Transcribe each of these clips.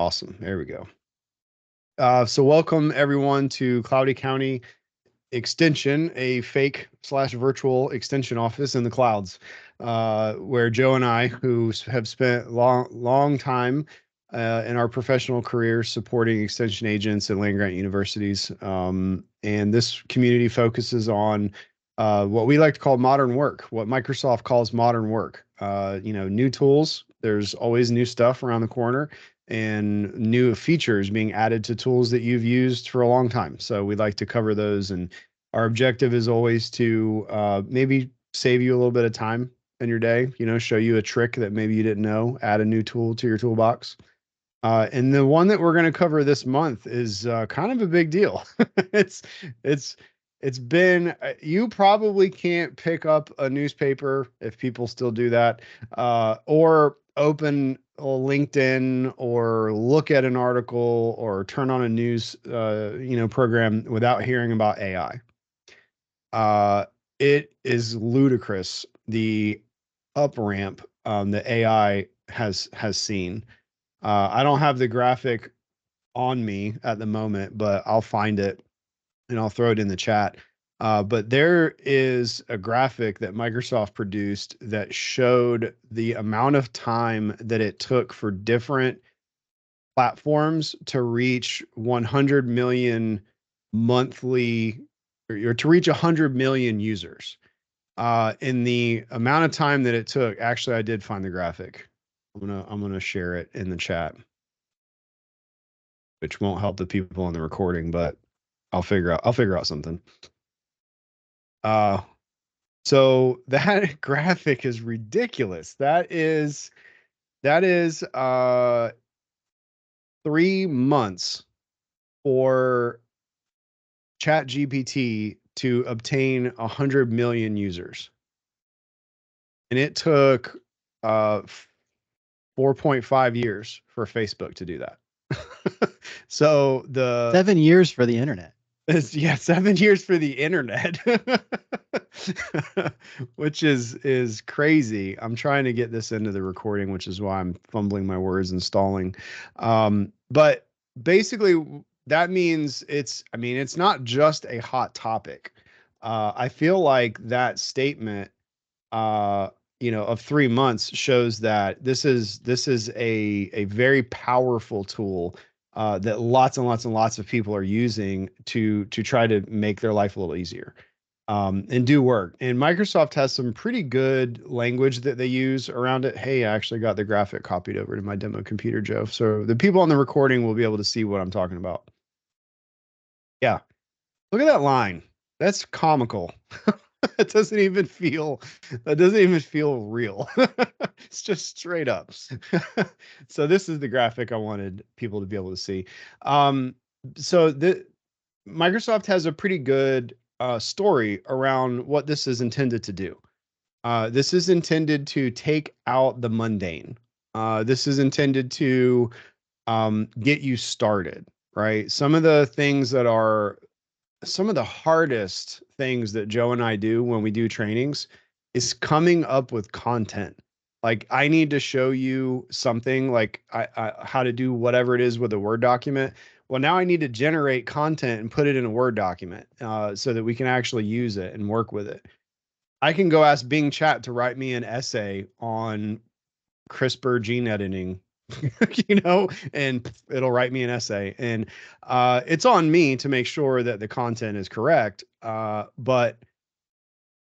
Awesome. There we go. So welcome everyone to Cloudy County Extension, a fake slash virtual extension office in the clouds, where Joe and I, who have spent long time in our professional careers supporting extension agents at land grant universities. And this community focuses on what we like to call modern work, what Microsoft calls modern work. New tools. There's always new stuff around the corner and new features being added to tools that you've used for a long time. So we'd like to cover those. And our objective is always to maybe save you a little bit of time in your day, show you a trick that maybe you didn't know, add a new tool to your toolbox. And the one that we're going to cover this month is kind of a big deal. it's it's it's been you probably can't pick up a newspaper if people still do that, or open a LinkedIn or look at an article or turn on a news program without hearing about AI. It is ludicrous, the up ramp that AI has seen. I don't have the graphic on me at the moment, but I'll find it and I'll throw it in the chat. But there is a graphic that Microsoft produced that showed the amount of time that it took for different platforms to reach 100 million monthly, or to reach 100 million users. In the amount of time that it took, actually, I did find the graphic. I'm gonna share it in the chat, which won't help the people on the recording, but I'll figure out something. So that graphic is ridiculous. That is 3 months for ChatGPT to obtain 100 million users. And it took 4.5 years for Facebook to do that. So 7 years for the internet. 7 years for the internet, which is crazy. I'm trying to get this into the recording, which is why I'm fumbling my words and stalling. But basically, that means it's not just a hot topic. I feel like that statement, of 3 months shows that this is a very powerful tool that lots and lots and lots of people are using to try to make their life a little easier, and do work. And Microsoft has some pretty good language that they use around it. Hey, I actually got the graphic copied over to my demo computer, Joe. So the people on the recording will be able to see what I'm talking about. Yeah. Look at that line. That's comical. That doesn't even feel real. It's just straight up. So this is the graphic I wanted people to be able to see. So the Microsoft has a pretty good story around what this is intended to do. This is intended to take out the mundane. This is intended to get you started, right? Some of the hardest things that Joe and I do when we do trainings is coming up with content. Like, I need to show you something, like how to do whatever it is with a Word document. Well, now I need to generate content and put it in a Word document so that we can actually use it and work with it. I can go ask Bing Chat to write me an essay on CRISPR gene editing, and it'll write me an essay. And it's on me to make sure that the content is correct. But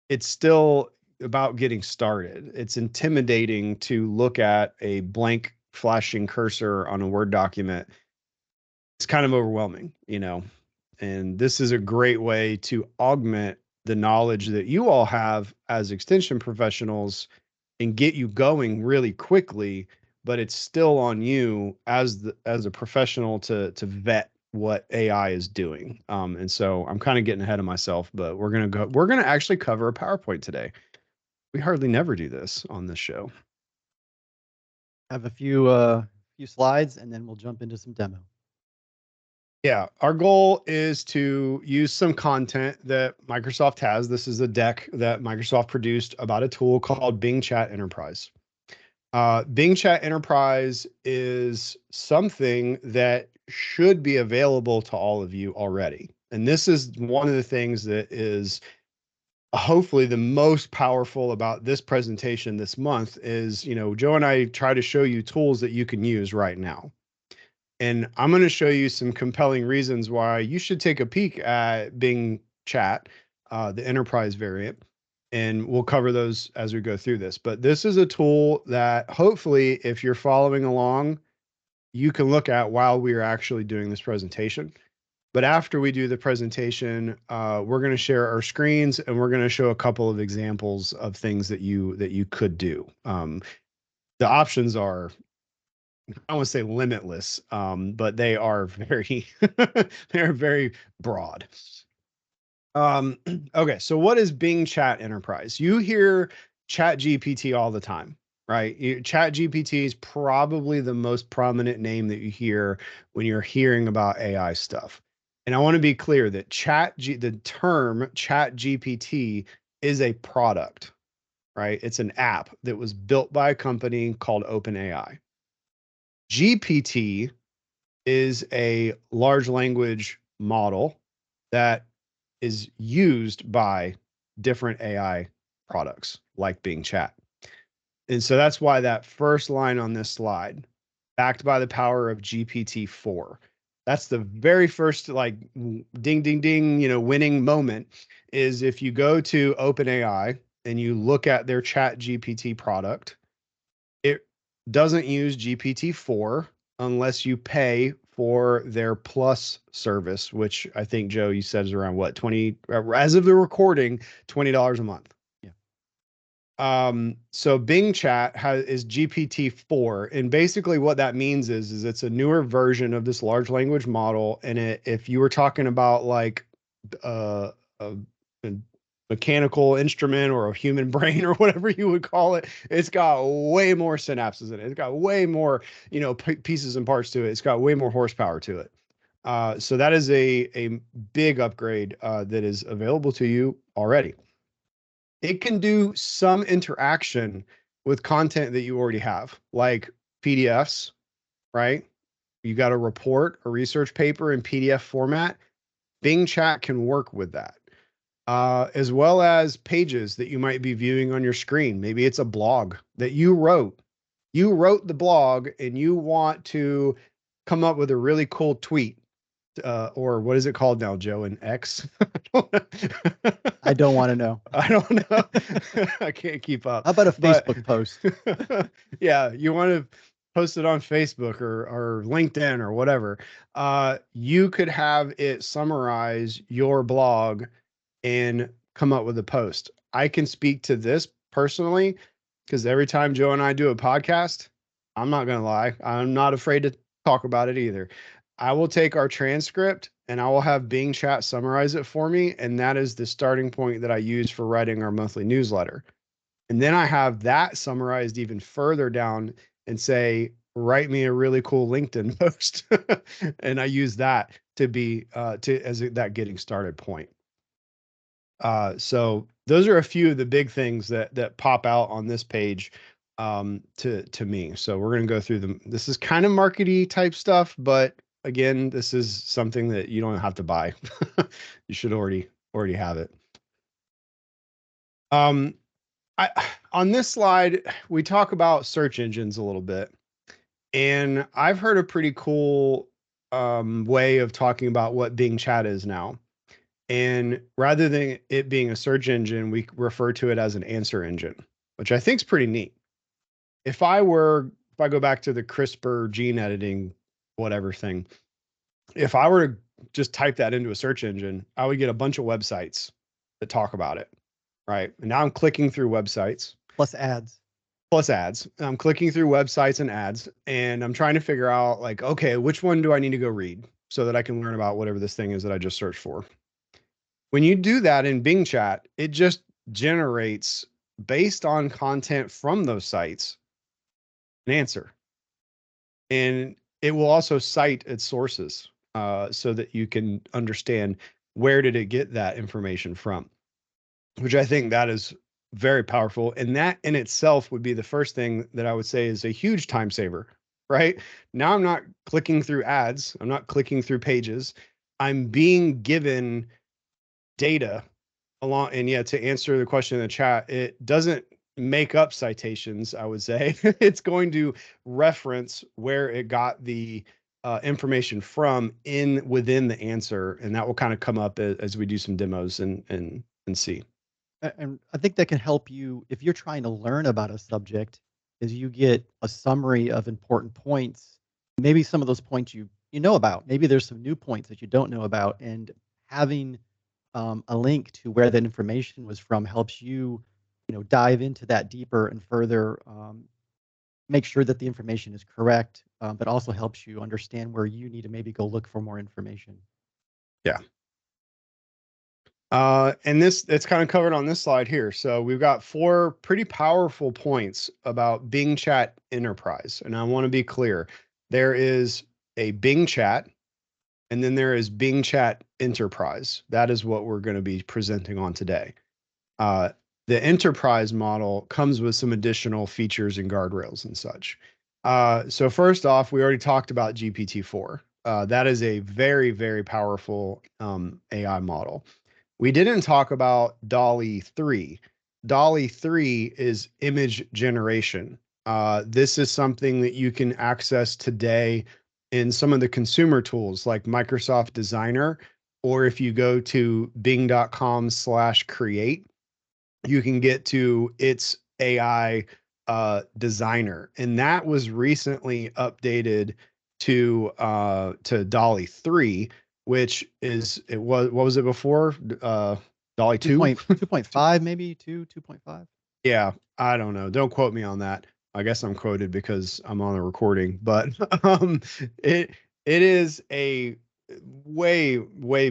it's still about getting started. It's intimidating to look at a blank flashing cursor on a Word document. It's kind of overwhelming, and this is a great way to augment the knowledge that you all have as extension professionals and get you going really quickly. But it's still on you as a professional to vet what AI is doing. And so I'm kind of getting ahead of myself, but we're gonna actually cover a PowerPoint today. We hardly never do this on this show. Have a few slides, and then we'll jump into some demo. Yeah, our goal is to use some content that Microsoft has. This is a deck that Microsoft produced about a tool called Bing Chat Enterprise. Bing Chat Enterprise is something that should be available to all of you already. And this is one of the things that is hopefully the most powerful about this presentation this month is, Joe and I try to show you tools that you can use right now. And I'm going to show you some compelling reasons why you should take a peek at Bing Chat, the enterprise variant, and we'll cover those as we go through this. But this is a tool that hopefully, if you're following along, you can look at while we are actually doing this presentation. But after we do the presentation, we're going to share our screens and we're going to show a couple of examples of things that you could do. The options are, I want to say limitless, but they are very they're very broad. Okay, so what is Bing Chat Enterprise? You hear Chat GPT all the time, right? Chat GPT is probably the most prominent name that you hear when you're hearing about AI stuff. And I want to be clear that the term Chat GPT is a product, right? It's an app that was built by a company called OpenAI. GPT is a large language model that is used by different AI products like Bing Chat. And so that's why that first line on this slide, backed by the power of GPT-4, that's the very first like ding, ding, ding, winning moment is if you go to OpenAI and you look at their Chat GPT product, it doesn't use GPT-4 unless you pay for their plus service, which I think, Joe, you said is around what, 20, as of the recording, $20 a month. So Bing Chat is GPT-4, and basically what that means is it's a newer version of this large language model. And if you were talking about like a mechanical instrument or a human brain or whatever you would call it, it's got way more synapses in it. It's got way more, pieces and parts to it. It's got way more horsepower to it. So that is a big upgrade that is available to you already. It can do some interaction with content that you already have, like PDFs, right? You got a report, a research paper in PDF format. Bing Chat can work with that, as well as pages that you might be viewing on your screen. Maybe it's a blog that you wrote. You wrote the blog and you want to come up with a really cool tweet. Or what is it called now, Joe? An X? I don't want to know. I don't know. I can't keep up. How about a Facebook post? Yeah, you want to post it on Facebook or LinkedIn or whatever. You could have it summarize your blog and come up with a post. I can speak to this personally because every time Joe and I do a podcast, I'm not going to lie, I'm not afraid to talk about it either. I will take our transcript and I will have Bing Chat summarize it for me. And that is the starting point that I use for writing our monthly newsletter. And then I have that summarized even further down and say, write me a really cool LinkedIn post. And I use that to be as that getting started point. So those are a few of the big things that pop out on this page to me. So we're going to go through them. This is kind of markety type stuff, but again, this is something that you don't have to buy. You should already have it. On this slide, we talk about search engines a little bit, and I've heard a pretty cool way of talking about what Bing Chat is now. And rather than it being a search engine, we refer to it as an answer engine, which I think is pretty neat. If I go back to the CRISPR gene editing, whatever thing, if I were to just type that into a search engine, I would get a bunch of websites that talk about it, right? And now I'm clicking through websites. Plus ads. I'm clicking through websites and ads, and I'm trying to figure out like, okay, which one do I need to go read so that I can learn about whatever this thing is that I just searched for? When you do that in Bing Chat, it just generates, based on content from those sites, an answer. And it will also cite its sources so that you can understand where did it get that information from, which I think that is very powerful. And that in itself would be the first thing that I would say is a huge time saver, right? Now I'm not clicking through ads, I'm not clicking through pages. I'm being given data along. And yeah, to answer the question in the chat, it doesn't make up citations, I would say. It's going to reference where it got the information from within the answer, and that will kind of come up as we do some demos and see. And I think that can help you if you're trying to learn about a subject, is you get a summary of important points. Maybe some of those points you know about. Maybe there's some new points that you don't know about, and having a link to where that information was from helps you, dive into that deeper and further. Make sure that the information is correct, but also helps you understand where you need to maybe go look for more information. Yeah. And it's kind of covered on this slide here. So we've got 4 pretty powerful points about Bing Chat Enterprise. And I want to be clear. There is a Bing Chat, and then there is Bing Chat Enterprise. That is what we're going to be presenting on today. The enterprise model comes with some additional features and guardrails and such. So first off, we already talked about GPT-4. That is a very, very powerful AI model. We didn't talk about DALL-E 3. DALL-E 3 is image generation. This is something that you can access today in some of the consumer tools like Microsoft Designer, or if you go to bing.com/create, you can get to its AI designer. And that was recently updated to DALL-E 3, which what was it before? DALL-E 2? 2.5, maybe 2.5. Yeah, I don't know. Don't quote me on that. I guess I'm quoted because I'm on a recording, but it is a way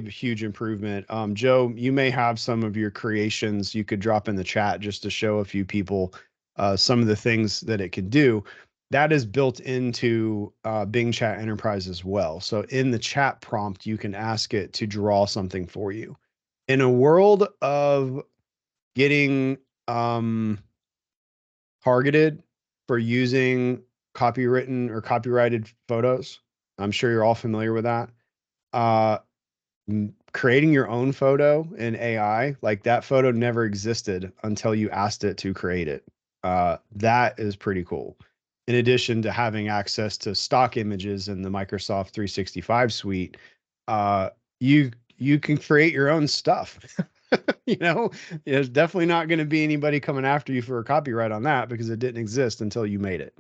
huge improvement. Joe, you may have some of your creations you could drop in the chat just to show a few people some of the things that it can do. That is built into Bing Chat Enterprise as well. So in the chat prompt, you can ask it to draw something for you. In a world of getting targeted for using copywritten or copyrighted photos, I'm sure you're all familiar with that. Creating your own photo in AI, like that photo never existed until you asked it to create it. That is pretty cool. In addition to having access to stock images in the Microsoft 365 suite, you can create your own stuff. There's definitely not going to be anybody coming after you for a copyright on that because it didn't exist until you made it.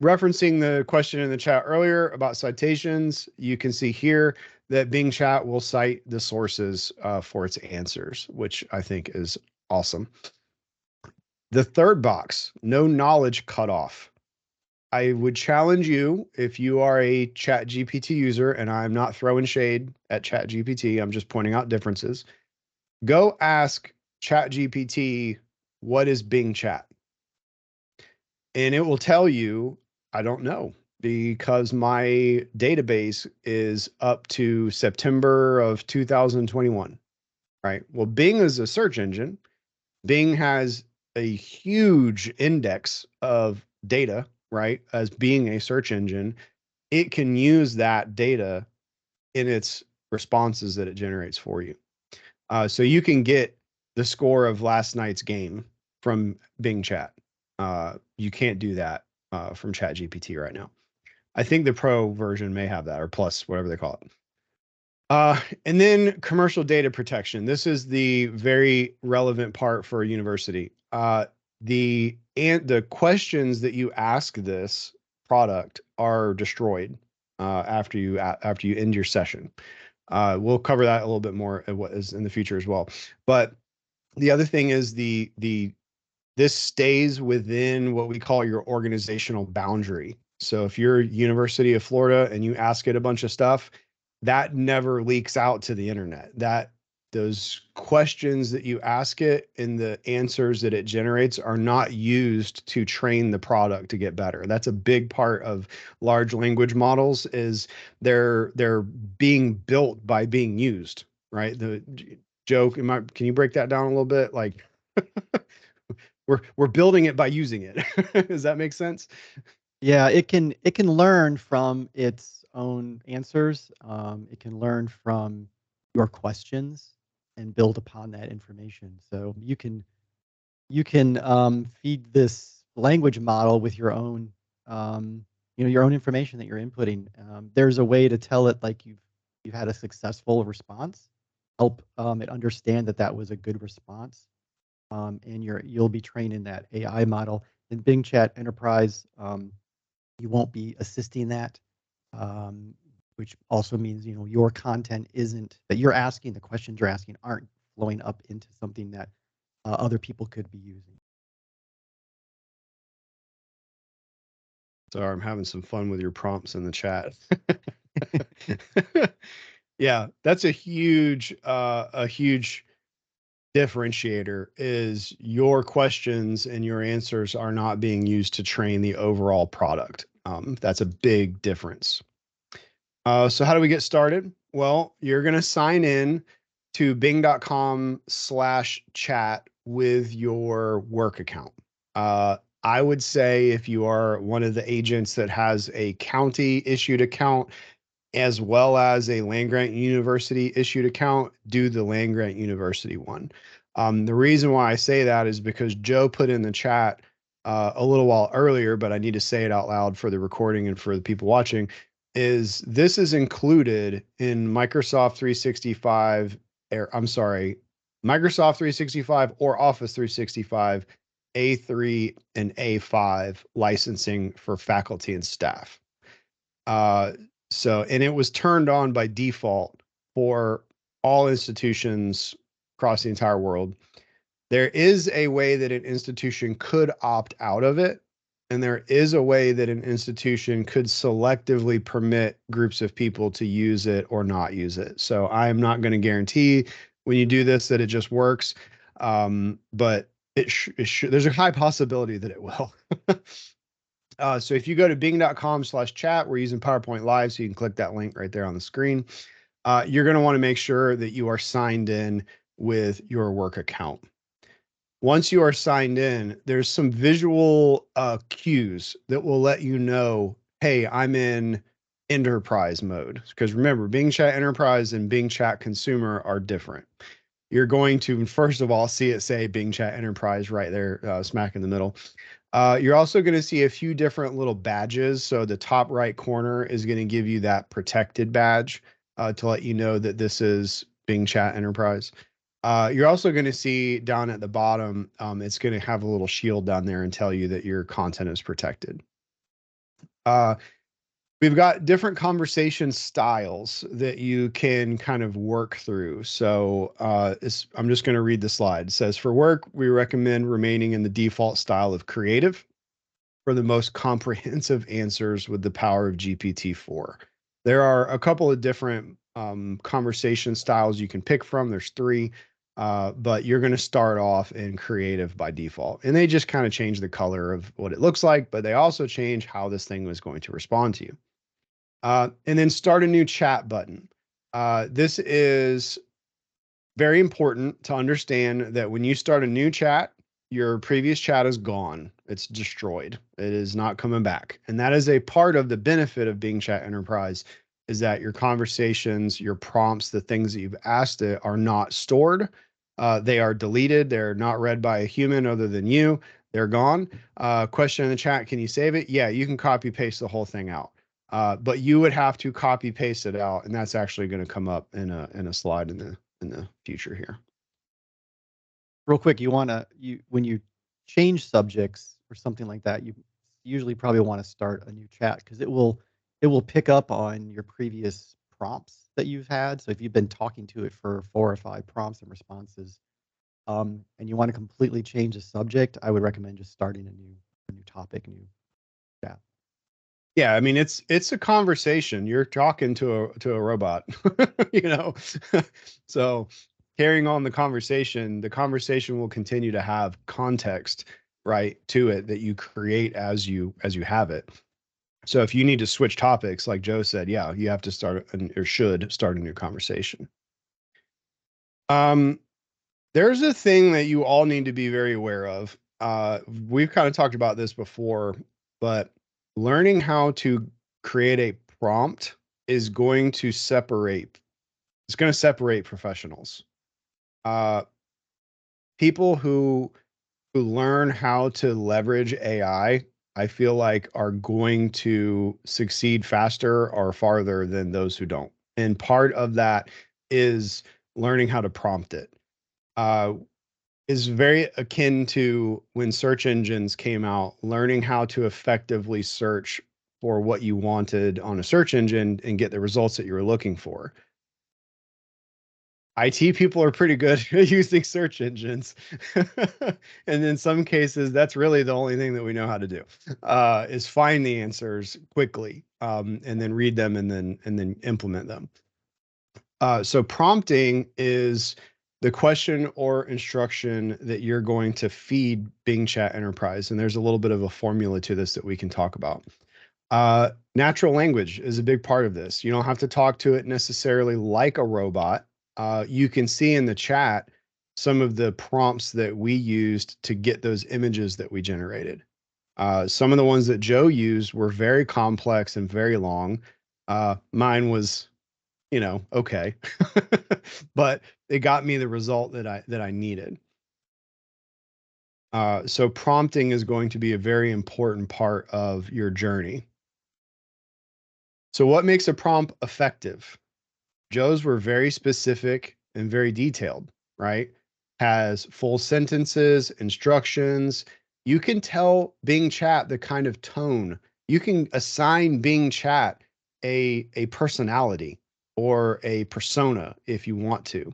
Referencing the question in the chat earlier about citations, you can see here that Bing Chat will cite the sources for its answers, which I think is awesome. The third box, no knowledge cutoff. I would challenge you, if you are a ChatGPT user, and I'm not throwing shade at ChatGPT, I'm just pointing out differences. Go ask ChatGPT, what is Bing Chat? And it will tell you, I don't know, because my database is up to September of 2021, right? Well, Bing is a search engine. Bing has a huge index of data, right? As being a search engine, it can use that data in its responses that it generates for you. So you can get the score of last night's game from Bing Chat. You can't do that from ChatGPT right now. I think the pro version may have that, or plus, whatever they call it. And then commercial data protection. This is the very relevant part for a university. The questions that you ask this product are destroyed after you end your session. We'll cover that a little bit more what is in the future as well. But the other thing is this stays within what we call your organizational boundary. So if you're University of Florida and you ask it a bunch of stuff, that never leaks out to the internet. Those questions that you ask it and the answers that it generates are not used to train the product to get better. That's a big part of large language models, is they're being built by being used, right? Joe, can you break that down a little bit? Like we're building it by using it. Does that make sense? Yeah, it can learn from its own answers. It can learn from your questions and build upon that information. So you can feed this language model with your own your own information that you're inputting. There's a way to tell it like you've had a successful response. Help it understand that that was a good response. And you'll be training that AI model in Bing Chat Enterprise. You won't be assisting that, um, which also means your content isn't that you're asking, the questions you're asking aren't flowing up into something that other people could be using. Sorry, I'm having some fun with your prompts in the chat. Yeah, that's a huge differentiator is your questions and your answers are not being used to train the overall product. That's a big difference. So how do we get started? Well, you're going to sign in to bing.com/chat with your work account. I would say if you are one of the agents that has a county issued account as well as a land grant university issued account, do the land grant university one. The reason why I say that is because Joe put in the chat a little while earlier, but I need to say it out loud for the recording and for the people watching, is this is included in Microsoft 365, I'm sorry, Microsoft 365 or Office 365 A3 and A5 licensing for faculty and staff. And it was turned on by default for all institutions across the entire world. There is a way that an institution could opt out of it, and there is a way that an institution could selectively permit groups of people to use it or not use it. So I am not going to guarantee when you do this that it just works, but there's a high possibility that it will. So if you go to bing.com/chat, we're using PowerPoint Live, so you can click that link right there on the screen. You're going to want to make sure that you are signed in with your work account. Once you are signed in, there's some visual cues that will let you know, hey, I'm in enterprise mode. Because remember, Bing Chat Enterprise and Bing Chat Consumer are different. You're going to, first of all, see it say Bing Chat Enterprise right there, smack in the middle. You're also going to see a few different little badges. So the top right corner is going to give you that protected badge to let you know that this is Bing Chat Enterprise. You're also going to see down at the bottom, it's going to have a little shield down there and tell you that your content is protected. We've got different conversation styles that you can kind of work through. So I'm just going to read the slide. It says, for work, we recommend remaining in the default style of creative for the most comprehensive answers with the power of GPT-4. There are a couple of different conversation styles you can pick from. There's 3, but you're going to start off in creative by default. And they just kind of change the color of what it looks like, but they also change how this thing is going to respond to you. And then start a new chat button. This is very important to understand that when you start a new chat, your previous chat is gone. It's destroyed. It is not coming back. And that is a part of the benefit of Bing Chat Enterprise is that your conversations, your prompts, the things that you've asked it are not stored. They are deleted. They're not read by a human other than you. They're gone. Question in the chat, can you save it? Yeah, you can copy paste the whole thing out. But you would have to copy paste it out, and that's actually going to come up in a slide in the future here. Real quick, when you change subjects or something like that, you usually probably want to start a new chat because it will pick up on your previous prompts that you've had. So if you've been talking to it for 4 or 5 prompts and responses, and you want to completely change the subject, I would recommend just starting a new topic, new chat. Yeah, I mean it's a conversation. You're talking to a robot, you know. So carrying on the conversation will continue to have context right to it that you create as you have it. So if you need to switch topics, like Joe said, yeah, you have to start or should start a new conversation. Um, there's a thing that you all need to be very aware of. We've kind of talked about this before, but learning how to create a prompt is going to separate. It's going to separate professionals. Uh, People who learn how to leverage I feel like are going to succeed faster or farther than those who don't. And part of that is learning how to prompt it. Uh, is very akin to when search engines came out, learning how to effectively search for what you wanted on a search engine and get the results that you were looking for. IT people are pretty good at using search engines. And in some cases, that's really the only thing that we know how to do, is find the answers quickly, and then read them and then implement them. So prompting is the question or instruction that you're going to feed Bing Chat Enterprise. And there's a little bit of a formula to this that we can talk about. Natural language is a big part of this. You don't have to talk to it necessarily like a robot. You can see in the chat some of the prompts that we used to get those images that we generated. Some of the ones that Joe used were very complex and very long. Mine was, okay, but it got me the result that I needed. So prompting is going to be a very important part of your journey. So what makes a prompt effective? Joe's were very specific and very detailed, right? Has full sentences, instructions. You can tell Bing Chat the kind of tone. You can assign Bing Chat a personality or a persona if you want to.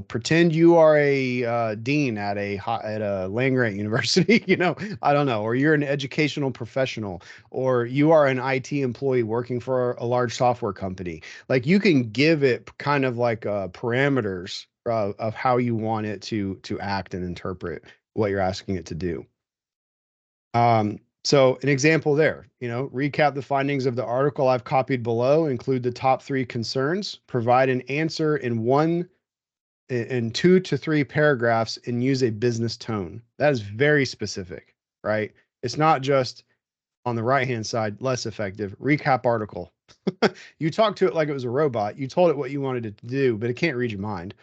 Pretend you are a dean at a land grant university. I don't know, or you're an educational professional, or you are an IT employee working for a large software company. Like you can give it kind of like parameters of how you want it to act and interpret what you're asking it to do. So an example there, recap the findings of the article I've copied below, include the top 3 concerns, provide an answer in 2 to 3 paragraphs, and use a business tone. That is very specific, right? It's not just on the right-hand side, less effective. Recap article. You talked to it like it was a robot. You told it what you wanted it to do, but it can't read your mind.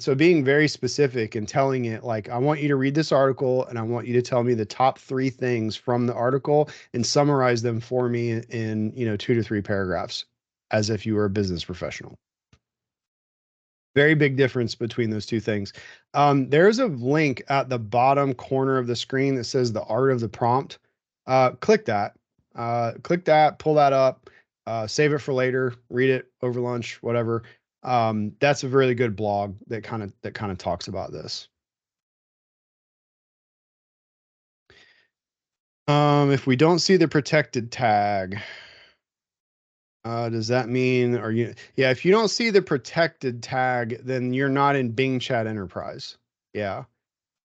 So being very specific and telling it like, I want you to read this article and I want you to tell me the top 3 things from the article and summarize them for me in 2 to 3 paragraphs, as if you were a business professional. Very big difference between those two things. There's a link at the bottom corner of the screen that says the art of the prompt. Click that. Pull that up, save it for later, read it over lunch, whatever. That's a really good blog that kind of talks about this. If we don't see the protected tag, does that mean, yeah, if you don't see the protected tag, then you're not in Bing Chat Enterprise. Yeah.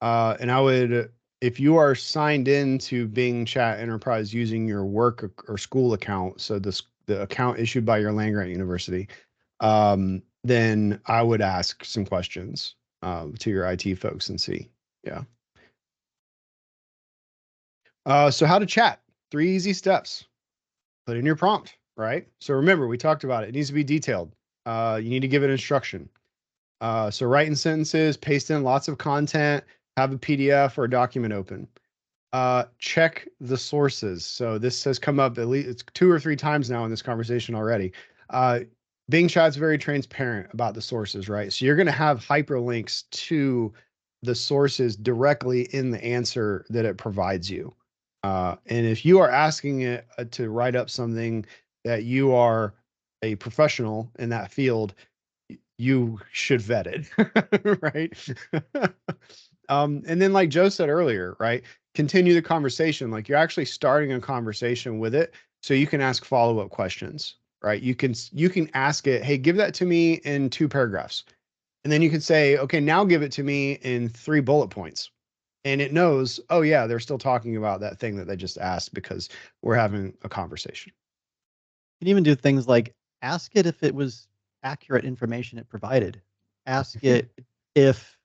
And I would, if you are signed into Bing Chat Enterprise using your work or school account, so the account issued by your land grant university, then I would ask some questions to your IT folks and see. Yeah. So how to chat? 3 easy steps. Put in your prompt, right? So remember, we talked about it. It needs to be detailed. You need to give it instruction. So write in sentences, paste in lots of content, have a PDF or a document open. Check the sources. So this has come up at least it's 2 or 3 times now in this conversation already. Bing Chat's very transparent about the sources, right? So you're going to have hyperlinks to the sources directly in the answer that it provides you. And if you are asking it to write up something that you are a professional in that field, you should vet it, right? And then like Joe said earlier, right? Continue the conversation. Like you're actually starting a conversation with it so you can ask follow-up questions, right? You can ask it, hey, give that to me in 2 paragraphs. And then you can say, okay, now give it to me in 3 bullet points. And it knows, oh yeah, they're still talking about that thing that they just asked because we're having a conversation. You can even do things like ask it if it was accurate information it provided. ask it if,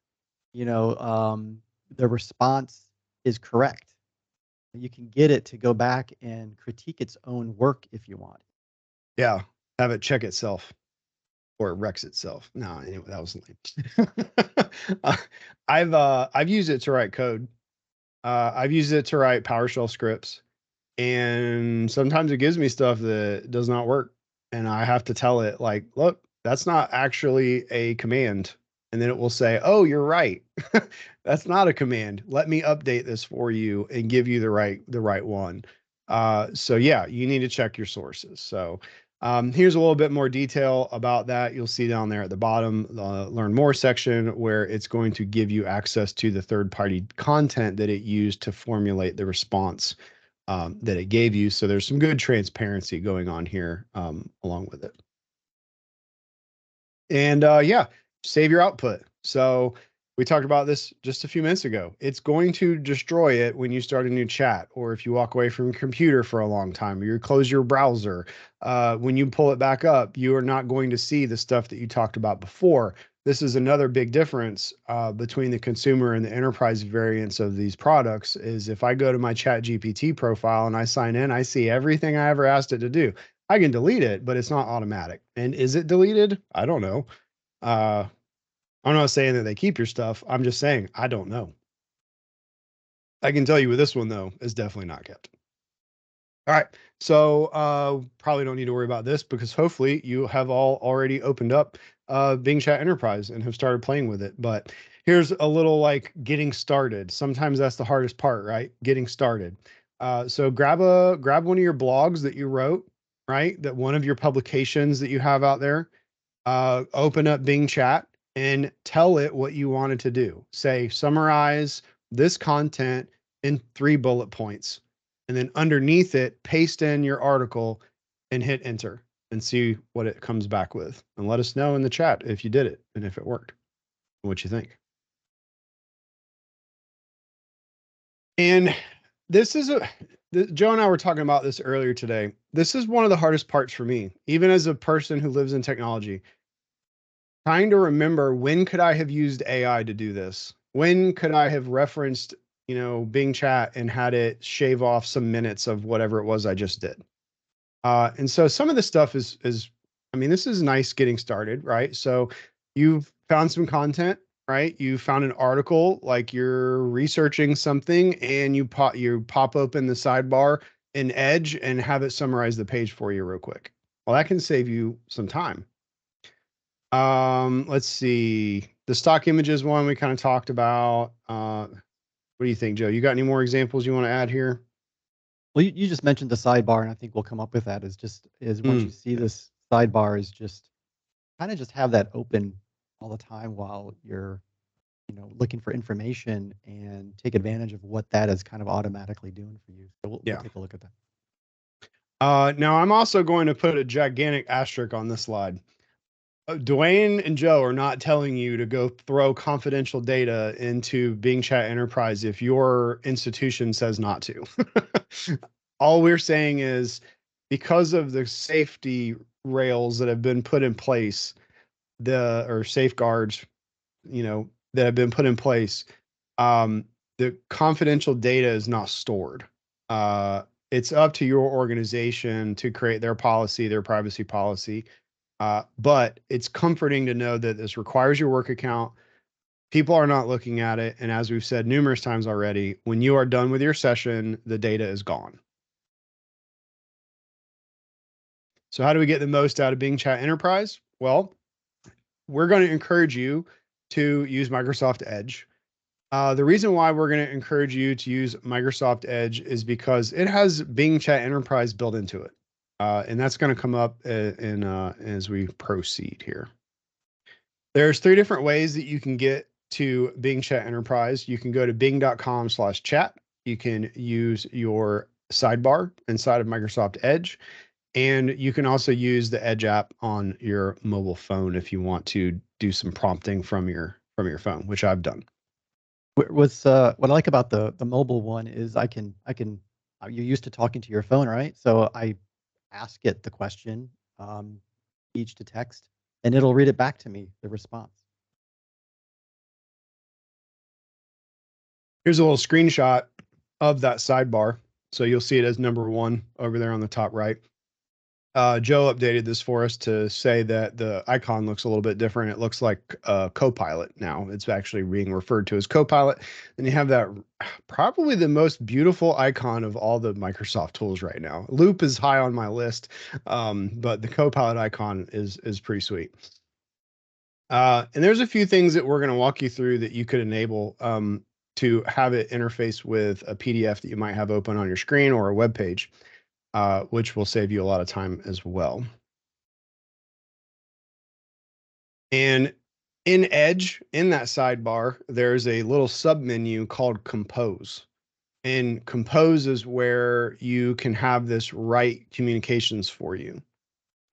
the response is correct. You can get it to go back and critique its own work if you want. Yeah, have it check itself or it wrecks itself. No, anyway, that was lame. I've used it to write code. I've used it to write PowerShell scripts, and sometimes it gives me stuff that does not work, and I have to tell it like, look, that's not actually a command. And then it will say, oh, you're right. That's not a command. Let me update this for you and give you the right one. So yeah, you need to check your sources. So here's a little bit more detail about that. You'll see down there at the bottom, the learn more section, where it's going to give you access to the third-party content that it used to formulate the response that it gave you. So there's some good transparency going on here along with it. And yeah, save your output. So we talked about this just a few minutes ago. It's going to destroy it when you start a new chat, or if you walk away from your computer for a long time, or you close your browser. When you pull it back up, you are not going to see the stuff that you talked about before. This is another big difference between the consumer and the enterprise variants of these products is if I go to my ChatGPT profile and I sign in, I see everything I ever asked it to do. I can delete it, but it's not automatic. And is it deleted? I don't know. I'm not saying that they keep your stuff. I'm just saying I don't know. I can tell you with this one, though, is definitely not kept. All right. So probably don't need to worry about this because hopefully you have all already opened up Bing Chat Enterprise and have started playing with it. But here's a little like getting started. Sometimes that's the hardest part, right? Getting started. So grab one of your blogs that you wrote, right? That one of your publications that you have out there. Open up Bing Chat and tell it what you wanted to do. Say, summarize this content in 3 bullet points. And then underneath it, paste in your article and hit enter and see what it comes back with. And let us know in the chat if you did it and if it worked, and what you think. And this is Joe and I were talking about this earlier today. This is one of the hardest parts for me, even as a person who lives in technology. Trying to remember, when could I have used AI to do this? When could I have referenced, Bing Chat and had it shave off some minutes of whatever it was I just did? And so some of the stuff is, I mean, this is nice getting started, right? So you've found some content, right? You found an article, like you're researching something, and you pop open the sidebar in Edge and have it summarize the page for you real quick. Well, that can save you some time. Let's see. The stock images one we kind of talked about. What do you think, Joe? You got any more examples you want to add here? Well, you just mentioned the sidebar, and I think we'll come up with that once you see this sidebar is just kind of just have that open all the time while you're, looking for information and take advantage of what that is kind of automatically doing for you. So we'll take a look at that. Now I'm also going to put a gigantic asterisk on this slide. Dwayne and Joe are not telling you to go throw confidential data into Bing Chat Enterprise if your institution says not to. All we're saying is because of the safety rails that have been put in place, or safeguards, that have been put in place, the confidential data is not stored. It's up to your organization to create their policy, their privacy policy. But it's comforting to know that this requires your work account. People are not looking at it. And as we've said numerous times already, when you are done with your session, the data is gone. So how do we get the most out of Bing Chat Enterprise? Well, we're going to encourage you to use Microsoft Edge. The reason why we're going to encourage you to use Microsoft Edge is because it has Bing Chat Enterprise built into it. And that's going to come up as we proceed here. There's 3 different ways that you can get to Bing Chat Enterprise. You can go to bing.com/chat. You can use your sidebar inside of Microsoft Edge. And you can also use the Edge app on your mobile phone if you want to do some prompting from your phone, which I've done. What I like about the mobile one is I can you're used to talking to your phone, right? So I ask it the question, speech to text, and it'll read it back to me, the response. Here's a little screenshot of that sidebar. So you'll see it as number 1 over there on the top right. Joe updated this for us to say that the icon looks a little bit different. It looks like Copilot now. It's actually being referred to as Copilot. And you have that probably the most beautiful icon of all the Microsoft tools right now. Loop is high on my list, but the Copilot icon is pretty sweet. And there's a few things that we're going to walk you through that you could enable to have it interface with a PDF that you might have open on your screen or a web page. Which will save you a lot of time as well. And in Edge, in that sidebar, there's a little submenu called Compose. And Compose is where you can have this write communications for you.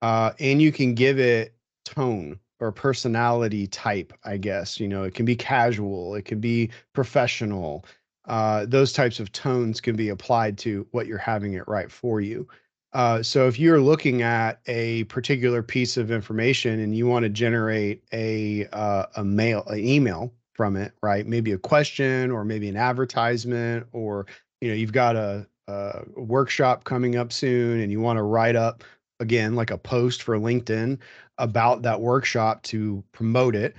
And you can give it tone or personality type, I guess. You know, it can be casual, it can be professional. Those types of tones can be applied to what you're having it write for you. So if you're looking at a particular piece of information and you want to generate an email from it, right? Maybe a question or maybe an advertisement, or you've got a workshop coming up soon and you want to write up again like a post for LinkedIn about that workshop to promote it.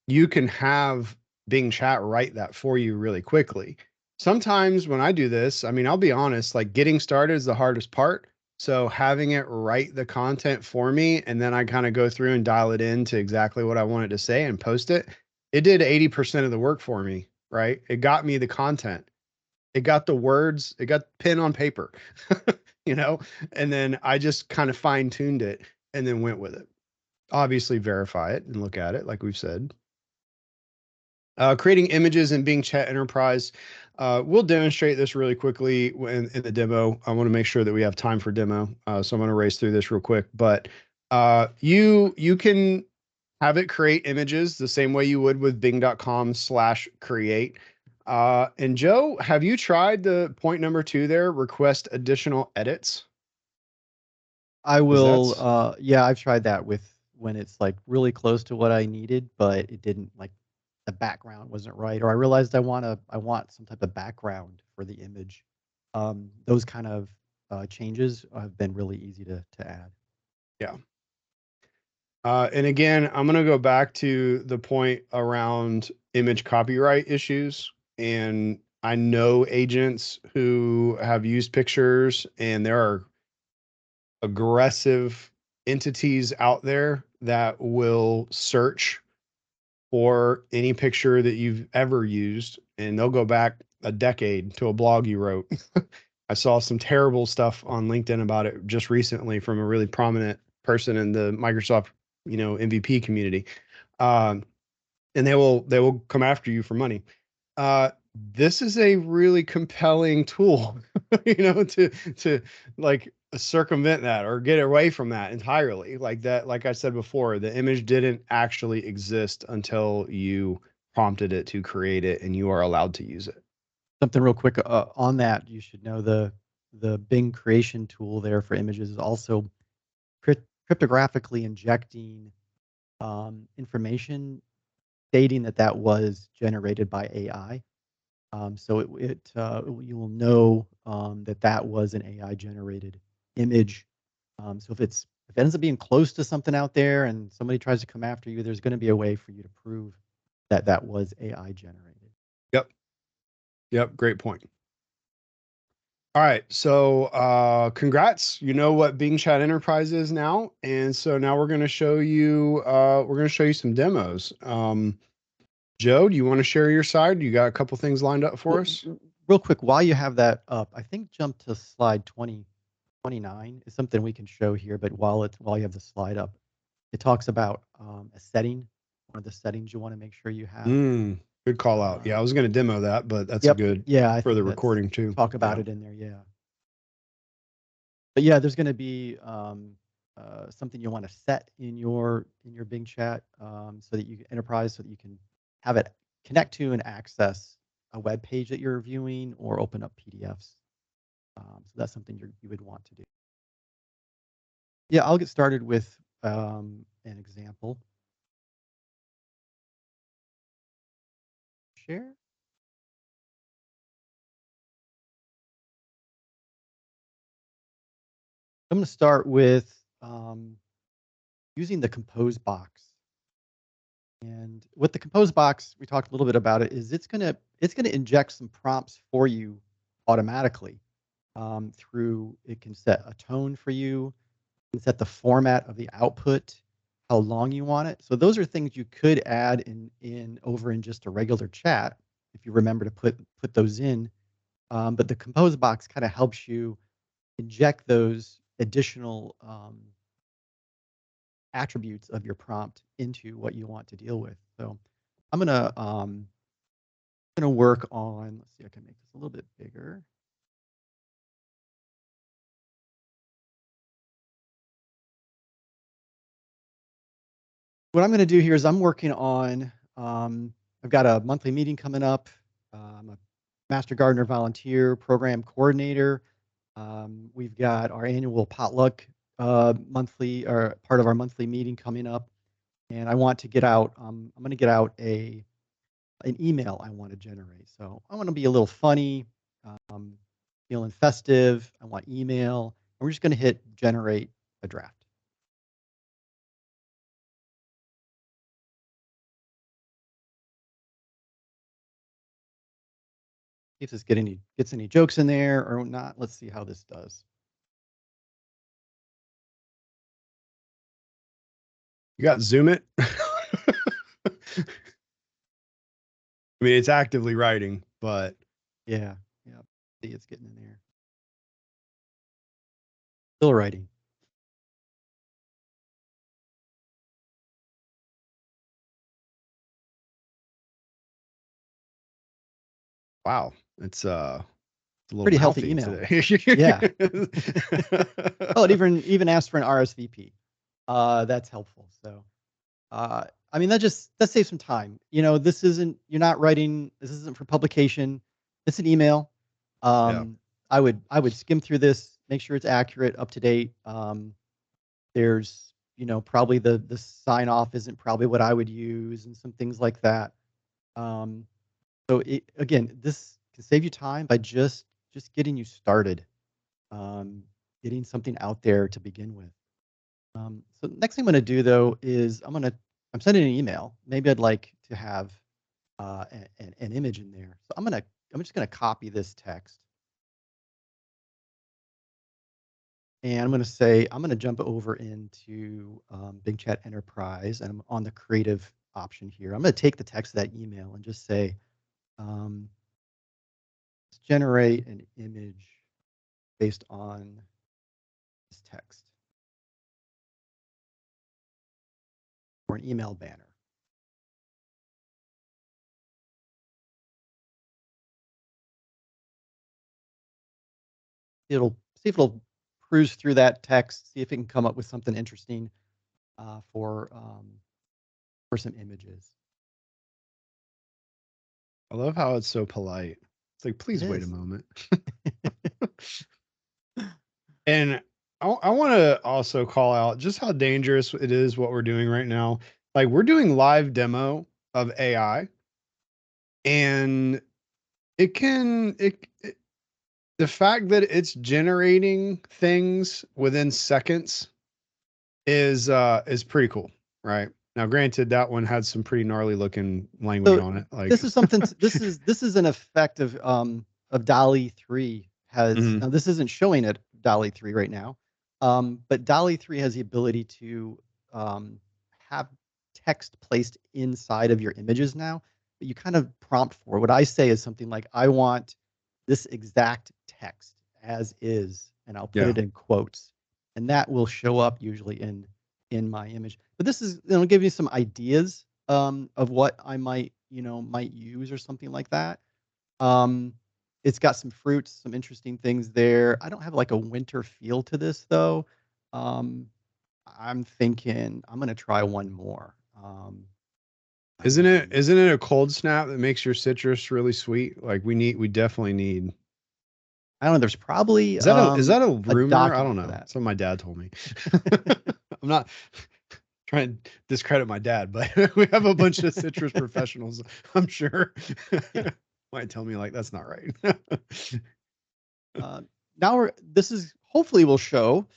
You can have Bing Chat write that for you really quickly. Sometimes when I do this, I mean, I'll be honest, like getting started is the hardest part. So having it write the content for me, and then I kind of go through and dial it in to exactly what I wanted to say and post it. It did 80% of the work for me, right? It got me the content. It got the words, it got pen on paper, and then I just kind of fine tuned it and then went with it. Obviously verify it and look at it like we've said. Creating images in Bing Chat Enterprise. We'll demonstrate this really quickly in the demo. I want to make sure that we have time for demo. So I'm going to race through this real quick, but you can have it create images the same way you would with bing.com/create. And Joe, have you tried the point number 2 there, request additional edits? I will, yeah, I've tried that with when it's like really close to what I needed, but it didn't like the background wasn't right, or I realized I want some type of background for the image. Those kind of changes have been really easy to add. Yeah. And again, I'm going to go back to the point around image copyright issues. And I know agents who have used pictures, and there are aggressive entities out there that will search for any picture that you've ever used, and they'll go back a decade to a blog you wrote. I saw some terrible stuff on LinkedIn about it just recently from a really prominent person in the Microsoft, MVP community. And they will come after you for money. This is a really compelling tool, to like circumvent that or get away from that entirely. Like that, like I said before, the image didn't actually exist until you prompted it to create it, and you are allowed to use it. Something real quick on that, you should know the Bing creation tool there for images is also cryptographically injecting information stating that was generated by AI. So you will know that was an AI generated image. So if it ends up being close to something out there and somebody tries to come after you, there's going to be a way for you to prove that was AI generated. Yep. Great point. All right. So congrats. You know what Bing Chat Enterprise is now. And so now we're going to show you some demos. Joe, do you want to share your side? You got a couple things lined up for us? Real quick, while you have that up, I think jump to slide 29 is something we can show here, but while you have the slide up, it talks about a setting, one of the settings you want to make sure you have. Good call out. Yeah, I was going to demo that, but that's good. Yeah, I for the think recording too. Talk about it in there, yeah. But yeah, there's going to be something you want to set in your Bing Chat so that you enterprise, so that you can have it connect to and access a web page that you're viewing or open up PDFs. So that's something you would want to do. Yeah, I'll get started with an example. Share. I'm going to start with using the compose box. And with the compose box, we talked a little bit about it, is it's gonna inject some prompts for you automatically. Through it can set a tone for you, it can set the format of the output, how long you want it. So those are things you could add in over in just a regular chat if you remember to put those in. But the compose box kind of helps you inject those additional attributes of your prompt into what you want to deal with. So I'm gonna work on. Let's see, I can make this a little bit bigger. What I'm going to do here is I'm working on. I've got a monthly meeting coming up. I'm a Master Gardener volunteer program coordinator. We've got our annual potluck monthly or part of our monthly meeting coming up, and I want to get out. I'm going to get out an email I want to generate. So I want to be a little funny, um, feeling festive. I want email. And we're just going to hit generate a draft. See if this gets any jokes in there or not. Let's see how this does. You got Zoom it. I mean, it's actively writing, but Yeah. See, it's getting in there. Still writing. wow, it's a little Pretty healthy mouthy email. today. Yeah. Oh, it even asked for an RSVP. That's helpful. So, I mean, that saves some time. You know, this isn't for publication. It's an email. Yeah. I would skim through this, make sure it's accurate, up to date. There's, probably the sign off isn't probably what I would use and some things like that. So again, this can save you time by just getting you started, getting something out there to begin with. So next thing I'm going to do though is I'm sending an email. Maybe I'd like to have an image in there. So I'm just going to copy this text, and I'm going to say I'm going to jump over into Bing Chat Enterprise, and I'm on the creative option here. I'm going to take the text of that email and just say, let's generate an image based on this text or an email banner. It'll see if it'll cruise through that text, see if it can come up with something interesting for some images. I love how it's so polite. It's like, please wait a moment. And I want to also call out just how dangerous it is what we're doing right now. Like, we're doing live demo of AI, and the fact that it's generating things within seconds is pretty cool, right? Now, granted, that one had some pretty gnarly looking language on it. Like, this is something. This is an effect of DALL-E 3 has. Mhm. Now this isn't showing it DALL-E 3 right now, but DALL-E 3 has the ability to have text placed inside of your images now. But you kind of prompt for what I say is something like, "I want this exact text as is," and I'll put Yeah. it in quotes, and that will show up usually in my image. But this is, give you some ideas of what I might use or something like that. It's got some fruits, some interesting things there. I don't have like a winter feel to this though. I'm thinking I'm gonna try one more. Isn't it a cold snap that makes your citrus really sweet? Like, we definitely need. I don't know. There's probably Is that a rumor? I don't document for know. that. Something my dad told me. I'm not trying to discredit my dad, but we have a bunch of citrus professionals, I'm sure. Might tell me like that's not right. Now this is hopefully will show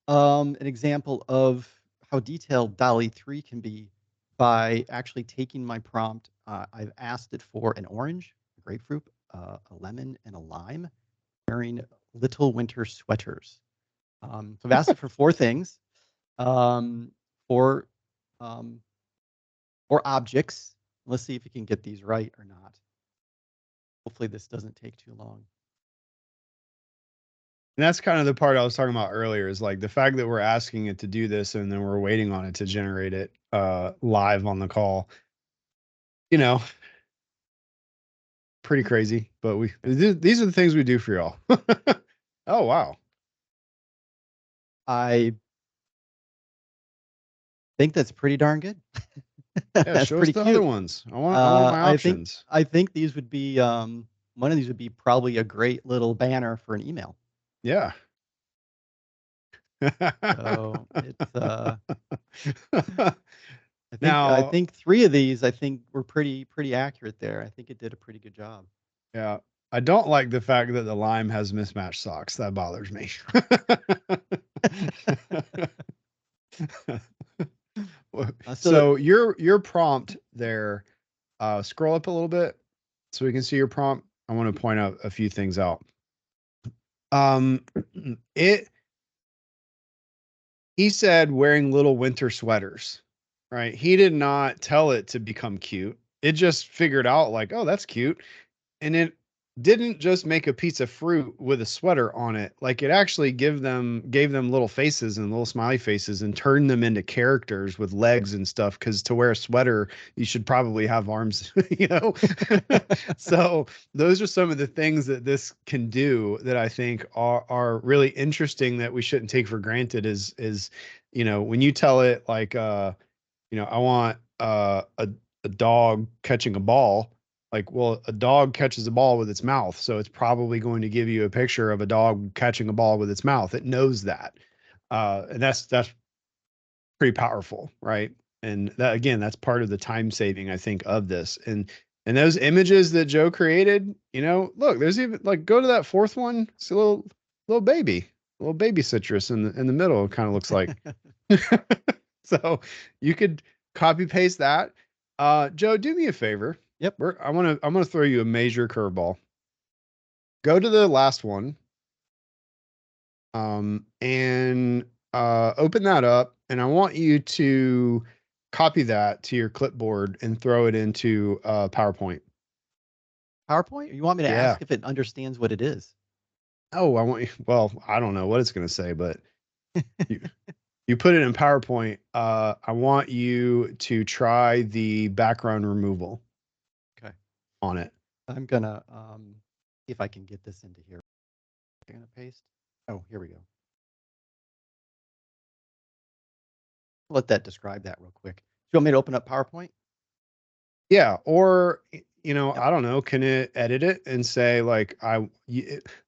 An example of how detailed DALL-E 3 can be by actually taking my prompt. I've asked it for an orange, a grapefruit, a lemon, and a lime wearing little winter sweaters. So I've asked it for 4 things, um, 4, um, 4 objects. Let's see if you can get these right or not. Hopefully, this doesn't take too long. And that's kind of the part I was talking about earlier is like the fact that we're asking it to do this and then we're waiting on it to generate it live on the call. You know, pretty crazy, but these are the things we do for y'all. Oh, wow. I think that's pretty darn good. Yeah, That's show us pretty the other cute. ones. I want my I think options. I think these would be, one of these would be probably a great little banner for an email. Yeah. So it's, I Now, think 3 of these, I think were pretty accurate there. I think it did a pretty good job. yeah, I don't like the fact that the lime has mismatched socks. That bothers me. So So your prompt there, scroll up a little bit so we can see your prompt. I want to point out a few things out. Um, it he said wearing little winter sweaters, right? He did not tell it to become cute. It just figured out like, oh, that's cute. And it didn't just make a piece of fruit with a sweater on it. Like it actually gave them little faces and little smiley faces and turned them into characters with legs and stuff. Cause to wear a sweater, you should probably have arms, you know? So those are some of the things that this can do that I think are really interesting that we shouldn't take for granted is, you know, when you tell it like, you know, I want a dog catching a ball. Like, well, a dog catches a ball with its mouth, so it's probably going to give you a picture of a dog catching a ball with its mouth. It knows that, and that's pretty powerful, right? And that again, that's part of the time saving I think of this. And those images that Joe created, you know, look, there's even like go to that fourth one. It's a little baby citrus in the middle. It kind of looks like. So you could copy paste that. Joe, do me a favor. Yep. I'm gonna throw you a major curveball. Go to the last one, and open that up, and I want you to copy that to your clipboard and throw it into PowerPoint. PowerPoint? Or you want me to Yeah. ask if it understands what it is? Oh, I want you. Well, I don't know what it's gonna say, but you, you put it in PowerPoint. I want you to try the background removal Okay. on it. I'm gonna, see if I can get this into here. I'm gonna paste. Oh, here we go. Let that describe that real quick. Do you want me to open up PowerPoint? Yeah, or you know, Yep. I don't know, can it edit it and say like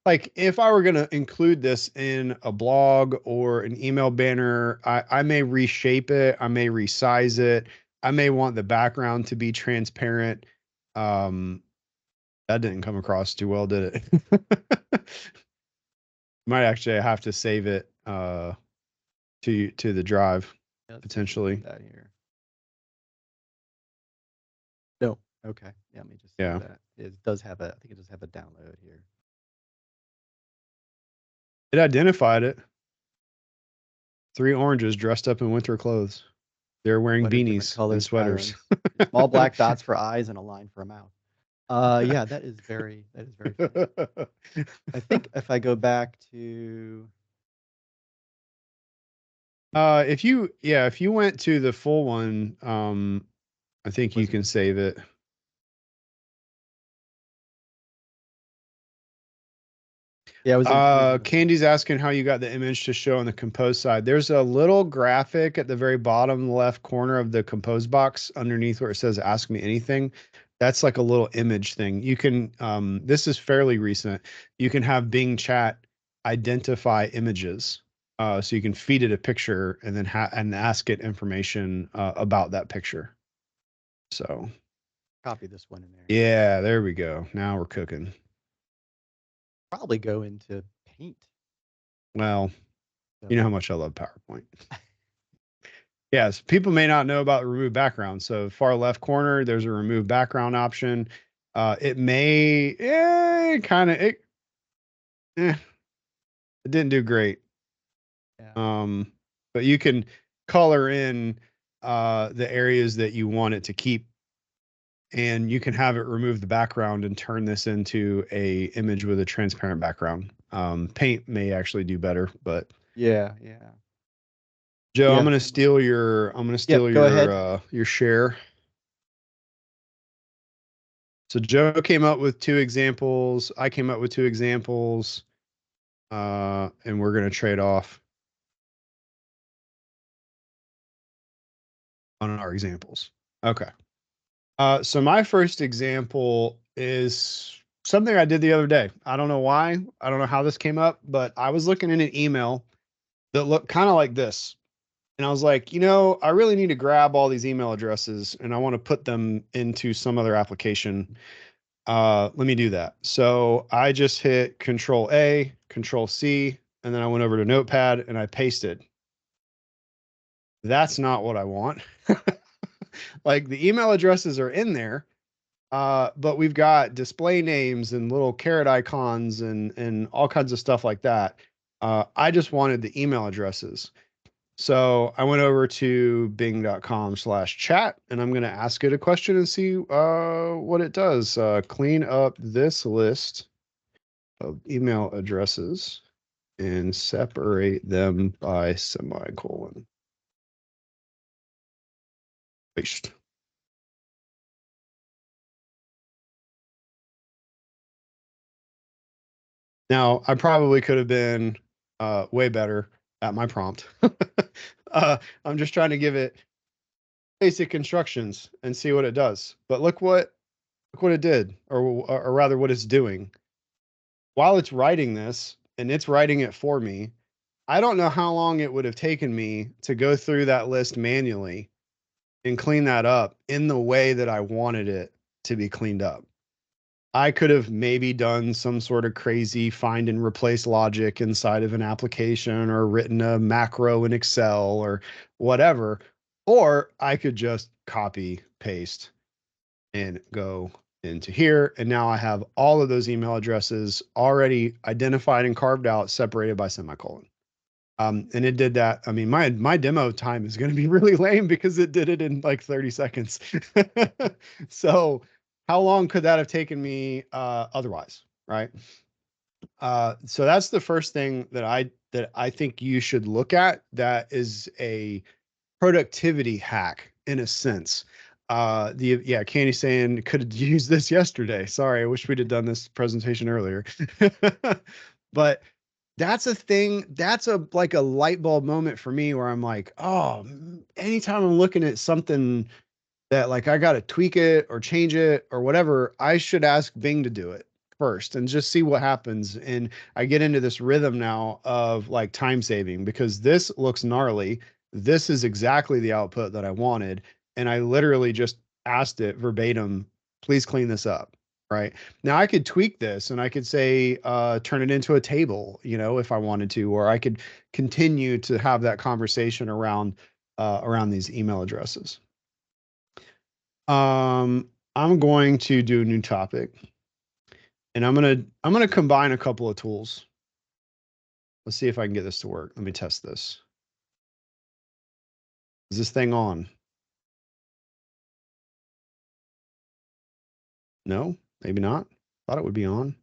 like if I were going to include this in a blog or an email banner, I may reshape it, I may resize it. I may want the background to be transparent. Um that didn't come across too well, did it? Might actually have to save it to the drive Yeah, let's see if we can potentially. get that here. No. Okay. Yeah, let me just save Yeah. that. It does have a, I think it does have a download here. It identified it. 3 oranges dressed up in winter clothes. They're wearing What are different beanies and colors, sweaters. patterns, small black dots for eyes and a line for a mouth. Yeah, that is very funny. I think if I go back to, If you went to the full one, I think you was it can save it. yeah, it was in the full. Candy's asking how you got the image to show on the compose side. There's a little graphic at the very bottom left corner of the compose box underneath where it says ask me anything. That's like a little image thing. You can this is fairly recent. You can have Bing Chat identify images. So you can feed it a picture and then and ask it information about that picture. So Copy this one in there. yeah, there we go. Now we're cooking. Probably go into Paint. Well, You know how much I love PowerPoint. Yes, people may not know about remove background. So far left corner, there's a remove background option. It may it didn't do great. Yeah. But you can color in the areas that you want it to keep, and you can have it remove the background and turn this into a image with a transparent background. Paint may actually do better, but Yeah. Joe, Yeah. I'm gonna Yep. steal Go ahead. your share. So Joe came up with 2 examples. I came up with 2 examples, and we're gonna trade off on our examples. Okay. So my first example is something I did the other day. I don't know why. I don't know how this came up, but I was looking in an email that looked kind of like this. And I was like, I really need to grab all these email addresses and I want to put them into some other application. Let me do that. So I just hit Control A, Control C, and then I went over to Notepad and I pasted. That's not what I want. Like the email addresses are in there, but we've got display names and little caret icons and all kinds of stuff like that. I just wanted the email addresses. So I went over to bing.com/chat and I'm going to ask it a question and see what it does. Clean up this list of email addresses and separate them by semicolon. Paste. Now, I probably could have been way better at my prompt. I'm just trying to give it basic instructions and see what it does. But look what it did, or rather what it's doing. While it's writing this, and it's writing it for me, I don't know how long it would have taken me to go through that list manually and clean that up in the way that I wanted it to be cleaned up. I could have maybe done some sort of crazy find and replace logic inside of an application or written a macro in Excel or whatever, or I could just copy, paste, and go into here. And now I have all of those email addresses already identified and carved out, separated by semicolon. And it did that. I mean, my demo time is going to be really lame because it did it in like 30 seconds. So how long could that have taken me otherwise, right? So that's the first thing that I think you should look at. That is a productivity hack in a sense. Candy saying could have used this yesterday. Sorry, I wish we'd have done this presentation earlier. But that's a thing. That's like a light bulb moment for me where I'm like, oh, anytime I'm looking at something that like I got to tweak it or change it or whatever, I should ask Bing to do it first and just see what happens. And I get into this rhythm now of like time saving because this looks gnarly. This is exactly the output that I wanted. And I literally just asked it verbatim, please clean this up. Right now, I could tweak this and I could say, turn it into a table, if I wanted to, or I could continue to have that conversation around these email addresses. I'm going to do a new topic and I'm going to combine a couple of tools. Let's see if I can get this to work. Let me test this. Is this thing on? No, maybe not. Thought it would be on.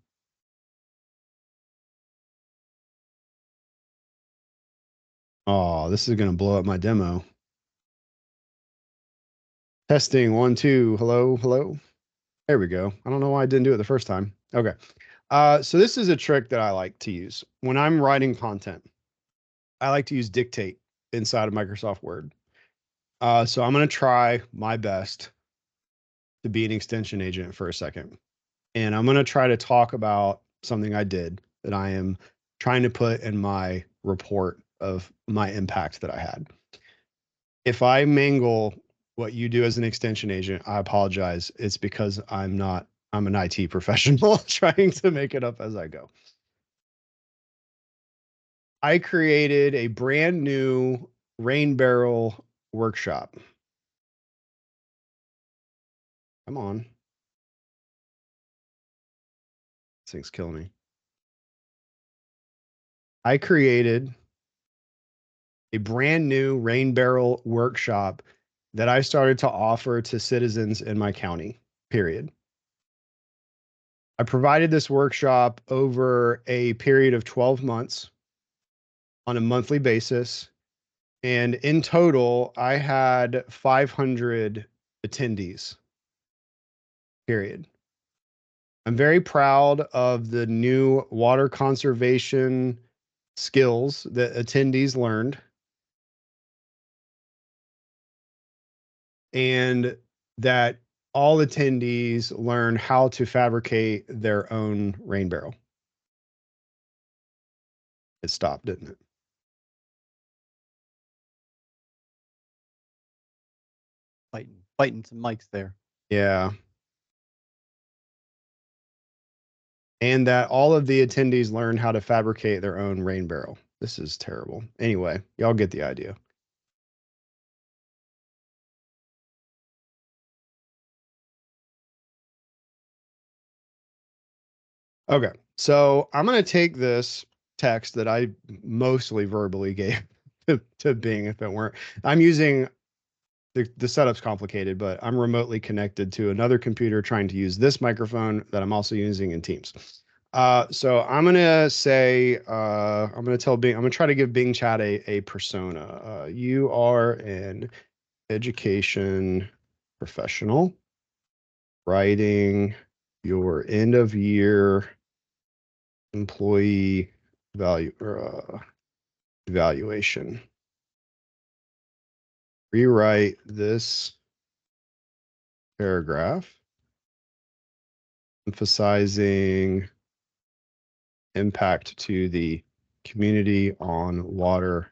Oh, this is going to blow up my demo. Testing 1, 2. Hello. There we go. I don't know why I didn't do it the first time. Okay. So this is a trick that I like to use when I'm writing content. I like to use Dictate inside of Microsoft Word. So I'm going to try my best to be an extension agent for a second. And I'm going to try to talk about something I did that I am trying to put in my report of my impact that I had. If I mangle what you do as an extension agent, I apologize. It's because I'm an IT professional trying to make it up as I go. I created a brand new rain barrel workshop. Come on. This thing's killing me. I created a brand new rain barrel workshop that I started to offer to citizens in my county, period. I provided this workshop over a period of 12 months on a monthly basis. And in total, I had 500 attendees, period. I'm very proud of the new water conservation skills that attendees learned. And that all attendees learn how to fabricate their own rain barrel. It stopped, didn't it? Fighting some mics there. Yeah. And that all of the attendees learn how to fabricate their own rain barrel. This is terrible. Anyway, y'all get the idea. Okay, so I'm going to take this text that I mostly verbally gave to Bing if it weren't. I'm using the setup's complicated, but I'm remotely connected to another computer trying to use this microphone that I'm also using in Teams. So I'm going to say, I'm going to tell Bing, I'm going to try to give Bing Chat a persona. You are an education professional writing your end of year employee evaluation. Rewrite this paragraph emphasizing impact to the community on water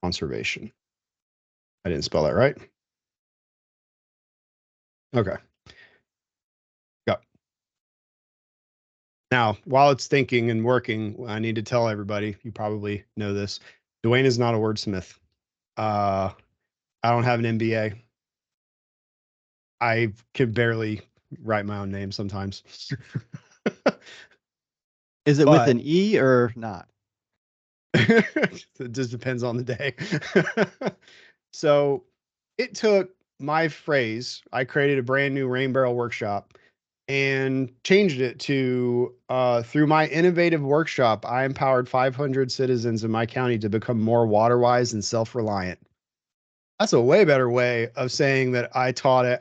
conservation. I didn't spell that right. Okay. Go. Now, while it's thinking and working, I need to tell everybody, you probably know this, Dwayne is not a wordsmith. I don't have an MBA. I can barely write my own name sometimes. Is it with an E or not? It just depends on the day. So it took my phrase, I created a brand new rain barrel workshop and changed it to through my innovative workshop, I empowered 500 citizens in my county to become more water wise and self-reliant. That's a way better way of saying that I taught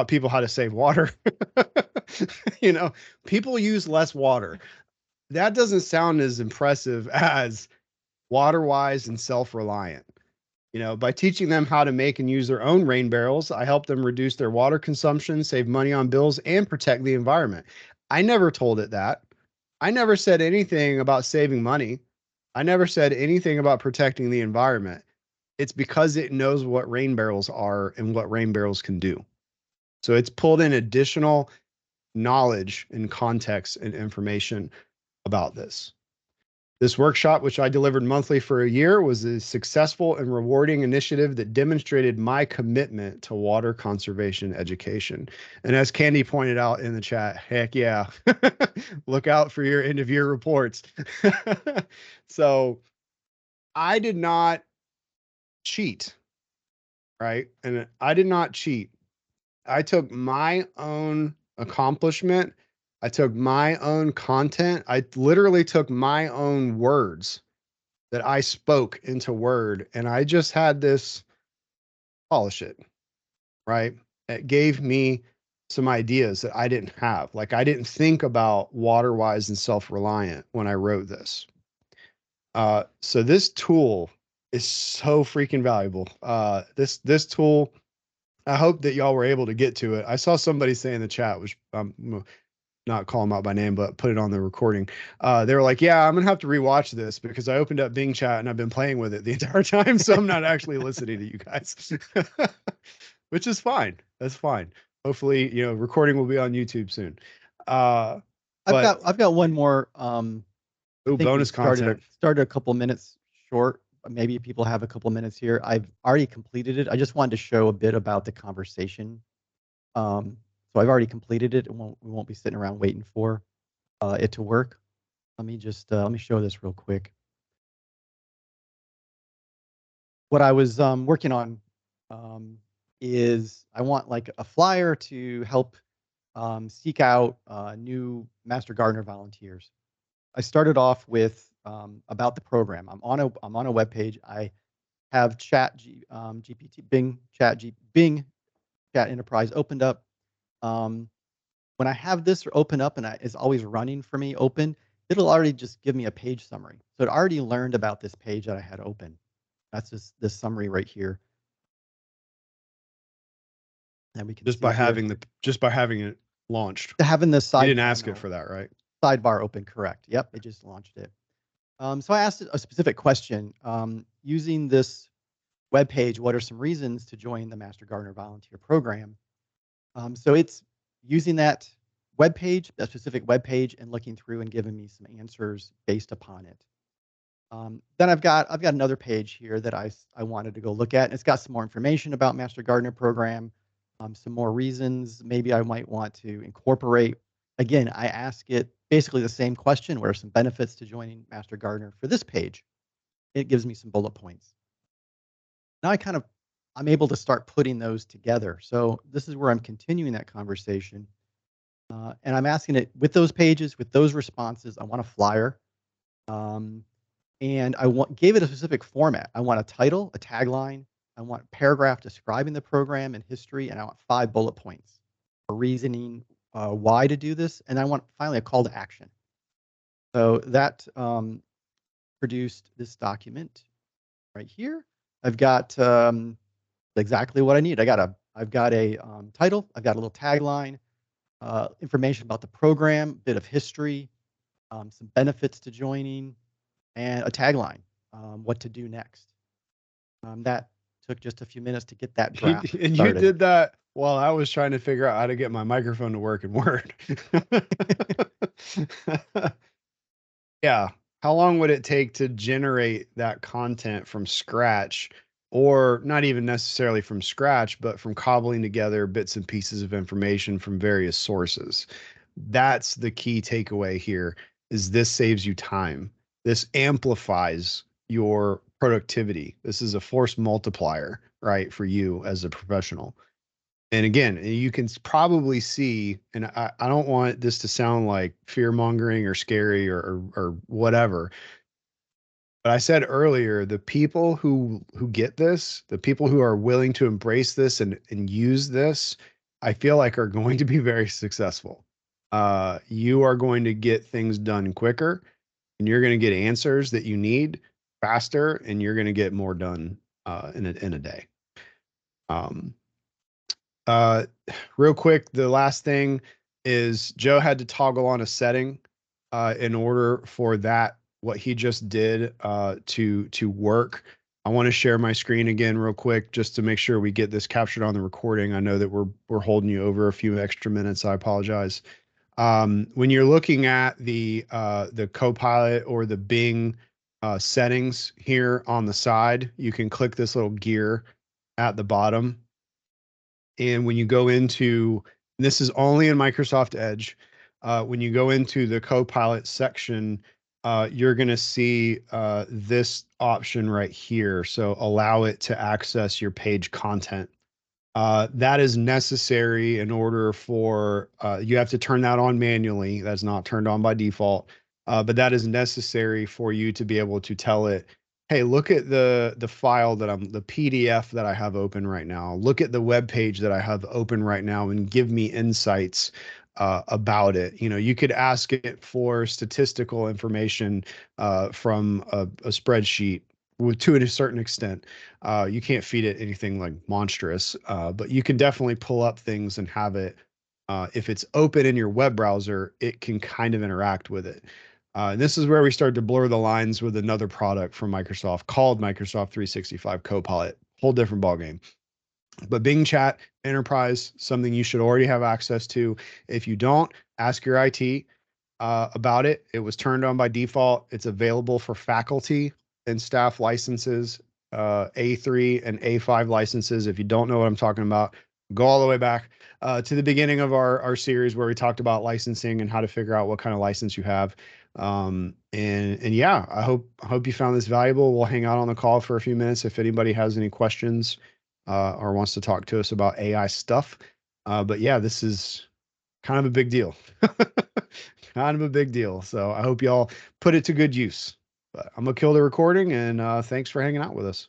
people how to save water. You know, people use less water. That doesn't sound as impressive as water wise and self-reliant. You know, by teaching them how to make and use their own rain barrels, I help them reduce their water consumption, save money on bills, and protect the environment. I never told it that. I never said anything about saving money. I never said anything about protecting the environment. It's because it knows what rain barrels are and what rain barrels can do. So it's pulled in additional knowledge and context and information about this. This workshop, which I delivered monthly for a year, was a successful and rewarding initiative that demonstrated my commitment to water conservation education. And as Candy pointed out in the chat, heck yeah, look out for your end of year reports. So I did not cheat, right? And I did not cheat. I took my own accomplishment. I took my own content. I literally took my own words that I spoke into Word, and I just had this polish it, right? It gave me some ideas that I didn't have. Like I didn't think about water wise and self-reliant when I wrote this. So this tool is so freaking valuable. This tool, I hope that y'all were able to get to it. I saw somebody say in the chat, which not call them out by name, but put it on the recording. They were like, yeah, I'm going to have to rewatch this because I opened up Bing Chat and I've been playing with it the entire time. So I'm not actually listening to you guys, which is fine. That's fine. Hopefully, you know, recording will be on YouTube soon. I've got one more I Ooh, think we bonus content. started a couple minutes short. Maybe people have a couple minutes here. I've already completed it. I just wanted to show a bit about the conversation. So I've already completed it. We won't be sitting around waiting for it to work. Let me show this real quick. What I was working on is I want like a flyer to help seek out new Master Gardener volunteers. I started off with about the program. I'm on a web page. I have GPT, Bing Chat Enterprise opened up. When I have this open up and it's always running for me open, it'll already just give me a page summary. So it already learned about this page that I had open. That's just this summary right here. And we can Just by having it launched. Having the side. You didn't ask it for that, right? Sidebar open, correct. Yep, it just launched it. So I asked it a specific question. Using this web page, what are some reasons to join the Master Gardener Volunteer Program? So it's using that web page, that specific web page, and looking through and giving me some answers based upon it. Then I've got another page here that I wanted to go look at, and it's got some more information about Master Gardener Program, some more reasons maybe I might want to incorporate. Again, I ask it basically the same question: what are some benefits to joining Master Gardener for this page? It gives me some bullet points. Now I'm able to start putting those together. So this is where I'm continuing that conversation. And I'm asking it with those pages, with those responses, I want a flyer. And gave it a specific format. I want a title, a tagline. I want a paragraph describing the program and history, and I want 5 bullet points for reasoning why to do this. And I want finally a call to action. So that produced this document right here. I've got exactly what I need. I've got a title. I've got a little tagline, information about the program, bit of history, some benefits to joining, and a tagline, what to do next. That took just a few minutes to get that draft And started. you did that while I was trying to figure out how to get my microphone to work in Word. Yeah. How long would it take to generate that content from scratch, or not even necessarily from scratch, but from cobbling together bits and pieces of information from various sources? That's the key takeaway here, is this saves you time. This amplifies your productivity. This is a force multiplier, right, for you as a professional. And again, you can probably see, and I don't want this to sound like fear mongering or scary or whatever, but I said earlier, the people who get this, the people who are willing to embrace this and use this, I feel like are going to be very successful. You are going to get things done quicker, and you're going to get answers that you need faster, and you're going to get more done in a day. Real quick, the last thing is Joe had to toggle on a setting in order for that, what he just did, to work. I want to share my screen again real quick just to make sure we get this captured on the recording. I know that we're holding you over a few extra minutes. I apologize. When you're looking at the Copilot or the Bing settings here on the side, you can click this little gear at the bottom. And when you go into, this is only in Microsoft Edge, when you go into the Copilot section, you're going to see this option right here. So allow it to access your page content. That is necessary in order for, you have to turn that on manually. That's not turned on by default, but that is necessary for you to be able to tell it, hey, look at the file the PDF that I have open right now. Look at the web page that I have open right now and give me insights about it. You know, you could ask it for statistical information from a spreadsheet to a certain extent. You can't feed it anything like monstrous, but you can definitely pull up things and have it. If it's open in your web browser, it can kind of interact with it. And this is where we start to blur the lines with another product from Microsoft called Microsoft 365 Copilot. Whole different ballgame. But Bing Chat Enterprise, something you should already have access to. If you don't, ask your IT. about it. It was turned on by default. It's available for faculty and staff licenses, A3 and A5 licenses. If you don't know what I'm talking about, go all the way back to the beginning of our series where we talked about licensing and how to figure out what kind of license you have. And yeah, I hope you found this valuable. We'll hang out on the call for a few minutes if anybody has any questions or wants to talk to us about AI stuff. But yeah, this is kind of a big deal. Kind of a big deal. So I hope y'all put it to good use. But I'm gonna kill the recording, and thanks for hanging out with us.